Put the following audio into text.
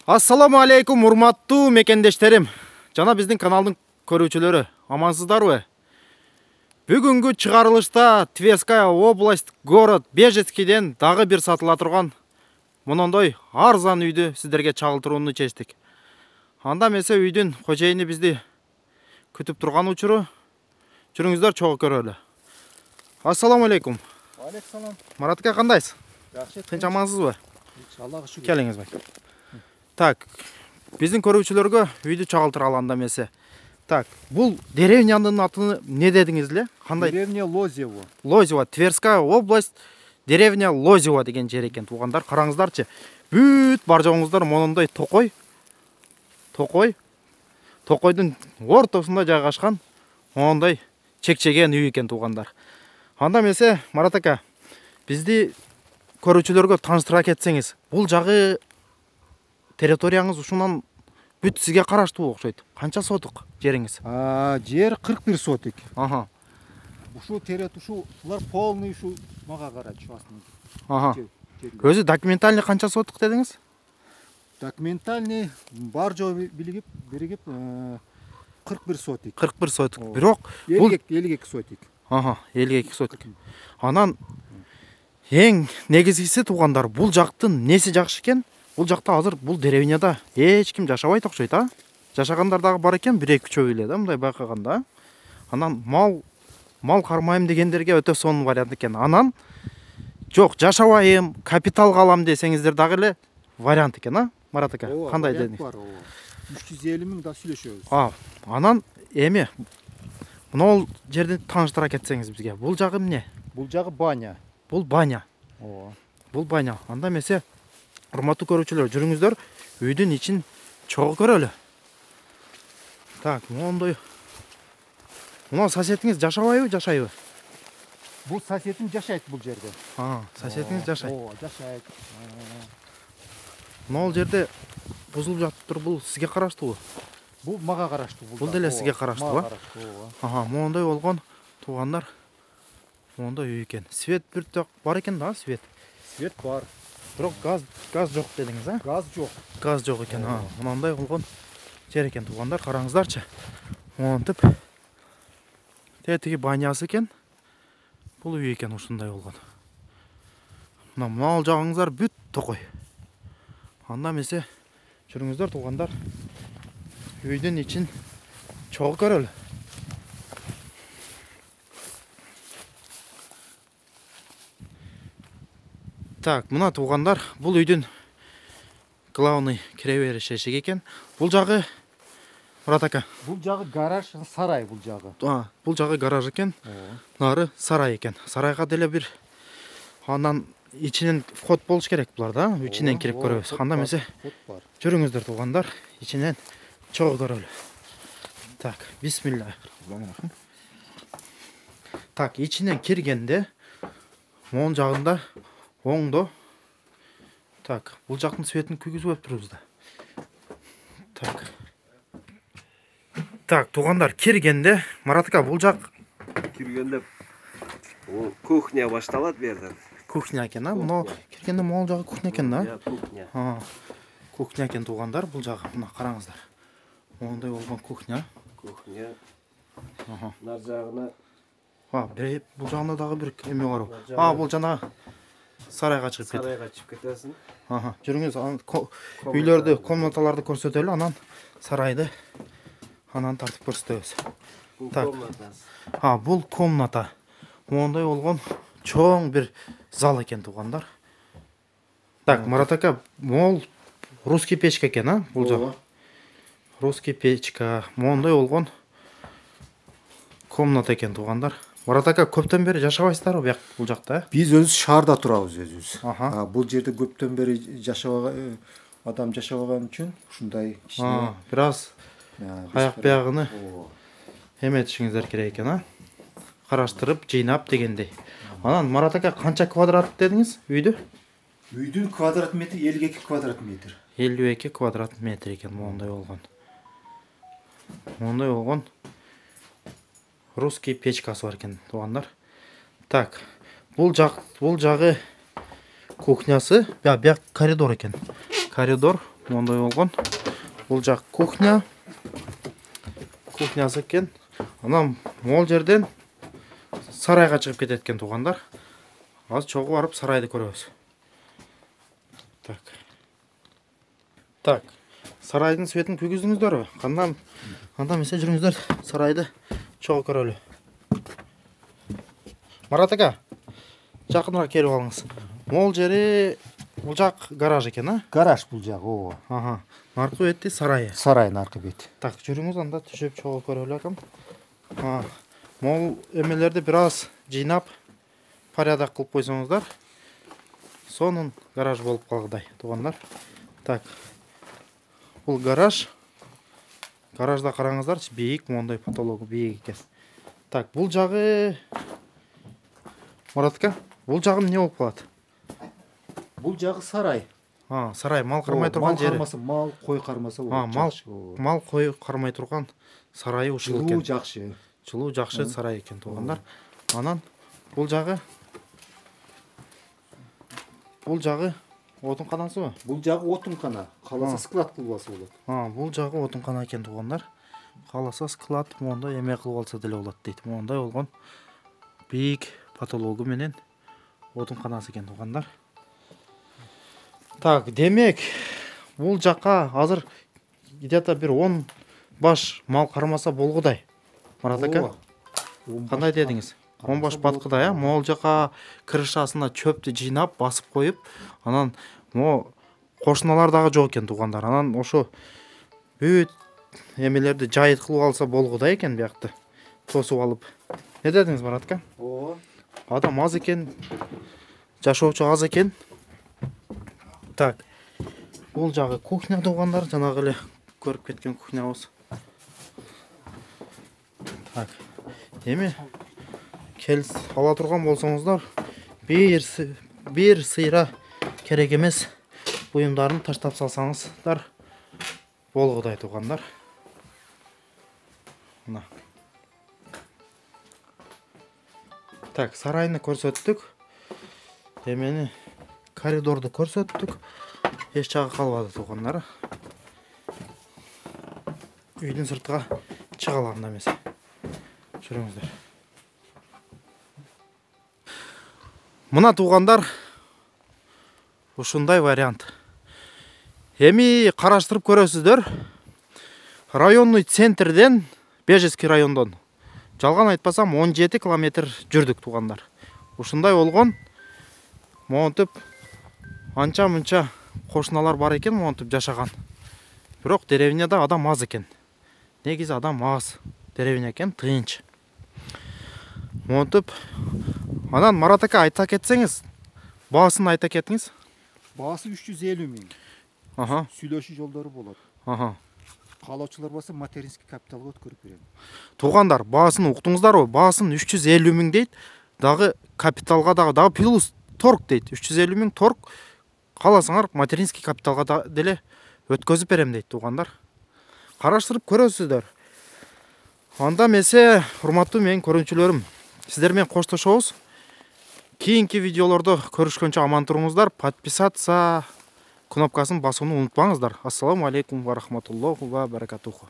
Ассаламу алейкум, урматтуу мекендештерим. Жана биздин каналдын көрүүчүлөрү, амансыздарбы? Бүгүнгү чыгарылышта Тверская область, город Бежецкийден дагы бир сатыла турган монондой арзан үйдү сиздерге чагылтырууну чечтик. Анда эмесе үйдүн кожоюну бизди күтүп турган учуру. Жүрүңүздөр чогуу көрөлү. Ассаламу алейкум. Алейкум салам. Марат ака, кандайсыз? Жакшы. Тынч амансызбы? Аллага шүгүр. Келиңиз бак. Так, биздин көрүүчүлөргө үйдү чагылтыралы анда эмесе. Так, бул деревнянын атын не дедиңиз эле? Кандай? Деревня Лозево. Лозево, Тверская область, деревня Лозево деген жер экен, туугандар. Караңыздарчы. Бүт бар жоңуңуздар монондой токойдун ортосунда жайгашкан монондой чекчеген үй экен, туугандар. Анда эмесе, Марат ака, бизди көрүүчүлөргө тааныштыра кетсеңиз, бул жагы территорияңыз ушунан бүт сизге караштуу окшойт. Канча сотук жериңиз? Жер 41 сотик. Аха. Ушу булар полный ушу мага карайт чуасын. Аха. Өзү документальный канча сотук дедиңиз? Документальный бар жоо биригип 41 сотик. 41 сотук. Бирок бул 52 сотик. Аха, 52 сотук. Анан эң негизгиси, туугандар, бул жактын неси жакшы экен? Бул жакта азыр бул деревняда эч ким жашабайт окшойт, а? Жашагандар дагы бар экен, 1-2 эле да, мындай байкаганда. Анан мал кармайм дегендерге өтө сонун вариант экен. Анан жок, жашабайм, капитал калам десеңиздер дагы эле вариант экен, а? Марат ака, кандай дедиңиз? 350 миң да сүйлөшөбүз. Анан эми мына жерди тааныштыра кетсеңиз бизге. Бул жагы эмне? Бул жагы баня. Бул баня. Бул баня. Анда эмесе, урматтуу көрүүчүлөр, жүрүңүздөр үйдүн ичин чогуу көрөлү. Так, мондой. Мына соседиңиз жашабайбы, жашайбы? Бул соседим жашайт бул жерде. Соседиңиз жашайт. Жашайт. Мына жерде бузулуп жатыптыр, бул сизге караштуубу? Бул мага караштуу. Бул деле сизге караштуу, а? Мондой болгон, туугандар. Мондой үй экен. Свет бир бар экен да, свет. Свет бар. Бирок газ жок дедиңиз, а? Газ жок. Газ жок экен, мындай болгон жер экен, туугандар. Караңыздарчы. Монтип. Тетиги банясы экен. Бул үй экен, ушундай болгон. Мына жагыңыздар бүт токой. Анда эмесе, жүрүңүздөр, туугандар. Үйдүн ичин чогуу көрөлү. Так, мына туугандар, бул үйдүн главный кире бериш эшиги экен. Бул жагы, Марат ака, бул жагы гараж, сарай бул жагы. Бул жагы гараж экен. Нары сарай экен. Сарайга деле бир андан ичинен вход болуш керек булар да. Ичинен кирип көрөбүз. Анда эмесе, жүрүңүздөр, туугандар, ичинен чогуу көрөлү. Так, бисмиллахиррахманиррахим. Так, ичинен киргенде моң жагында оңдо. Так, бул жактын светин күйгүзүп өттүрүбүз да. Так, туугандар, киргенде, Марат ака, бул жак киргенде кухня башталат бу жерден. Кухня экен, а? Мына киргенде могул жагы кухня экен да? Кухня. Кухня экен, туугандар, бул жагы. Мына караңыздар. Мондой болгон кухня. Кухня. Нар жагына. Бул жагында дагы бир эме бар. Бул жана сарайга чыгып кетет. Сарайга чыгып кетесиң. Жүрүңүз, үйлөрдү, комнаталарды көрсөтөлү, анан сарайды анан тартып көрсөтөбүз. Бул комната. Бул комната. Мондой болгон чоң бир зал экен, туугандар. Так, Марат ака, мол русский печка экен, а? Бул жак. Русский печка. Мондой болгон комната экен, туугандар. Марат ака, көптөн бери жашабайсыздарбы бул жакта? Биз өзүбүз шаарда турабыз өзүбүз. Бул жерде көптөн бери адам жашабаган үчүн ушундай кичине бир аз аяк биягыны эметишиңиздер керек экен, а? Караштырып, жыйнап дегендей. Анан Марат ака, канча квадрат дедиңиз үйдү? Үйдүн квадрат метри 52 квадрат метр. 52 квадрат метр экен, мондой болгон. Мондой болгон русский печкасы бар экен, туугандар. Так, бул жагы кухнясы, бияк коридор экен. Коридор, Мондай болгон. Бул жак кухня. Кухнясы экен. Анан могул жерден сарайга чыгып кетет экен туугандар. Азыр чогуу барып сарайды көрөбүз. Так. Сарайдын светин күйгүздүңүздөрбү? Кандай эмесе жүрүңүздөр, сарайды чогуу көрөлү. Марат ака, жакыныраак келип алыңыз. Могул жери бул жак гараж экен, а? Гараж бул жагы, ооба. Наркы бети сарайы. Сарайдын аркы бети. Так, жүрүңүз анда түшүп чогуу көрөлү акам. Могул эмелерди бир аз жыйнап, порядок кылып койсоңуздар, сонун гараж болуп калгыдай, туугандар. Так. Бул гараж. Гаражда караңыздарчы, бийик, мондай потологу бийик экен. Так, бул жагы Марат ака, бул жагы эмне болуп калат? Бул жагы сарай. Сарай, мал кармай турган жери. Мал, кой кармаса болот. Мал, кой кармай турган сарайы ушул экен. Жылуу жакшы. Жылуу жакшы сарай экен, туугандар. Анан бул жагы отун канасыбы? Бул жагы отун кана. Каласа склад кылып алса болот. Бул жагы отун кана экен, туугандар. Каласа склад мондай эме кылып алса деле болот дейт. Мондай болгон бийик потологу менен отун канасы экен, туугандар. Так, демек, бул жакка азыр где-то бир 10 баш мал кармаса болгудай. Марат ака, кандай дедиңиз? 10 баш баткыдай, могул жака крышасына чөптү жыйнап, басып коюп, анан кошуналар дагы жок экен, туугандар. Анан ошо бүт эмелерди жайыт кылып алса болгудай экен биякты. Тосуп алып. Не дедиңиз, Марат ака? Адам аз экен, жашоочу аз экен. Так. Бул жагы кухня, туугандар, жанагы эле көрүп кеткен кухнябыз. Так. Эми келип ала турган болсоңуздар, бир сыйра керек эмес буюмдарын таштап салсаңыздар болгудай, туугандар. Мына. Так, сарайны көрсөттүк. Эмени коридорду көрсөттүк. Эч жагы калбады, туугандар. Үйдүн сыртына чыгалам да эмес. Жүрүңүздөр. Мына, туугандар, ушундай вариант. Эми караштырып көрөсүздөр. Районный центрден, Бежецкий райондон, жалган айтпасам 17 километр жүрдүк, туугандар. Ушундай болгон. Монтип анча-мынча кошуналар бар экен, монтип жашаган. Бирок деревняда адам аз экен. Негизи адам аз. Деревня экен, тынч. Монтип, анан Марат ака айта кетсеңиз, баасын айта кетиңиз. Баасы 350 миң. Сүйлөшүү жолдору болот. Каалоочулар болсо материнский капиталга өткөрүп берем. Туугандар, баасын уктуңуздарбы? Баасын 350 миң дейт. Дагы капиталга дагы плюс торг дейт. 350 миң торг. Кааласаңар материнский капиталга деле өткөзүп берем дейт, туугандар. Караштырып көрөсүздөр. Анда эмесе, урматтуу менин көрүүчүлөрүм, сиздер менен коштошобуз. Кийинки видеолордо көрүшкөнчө аман туруңуздар. Подписаться кнопкасын басууну унутпаңыздар. Ассаламу алейкум ва рахматуллахи ва баракатуху.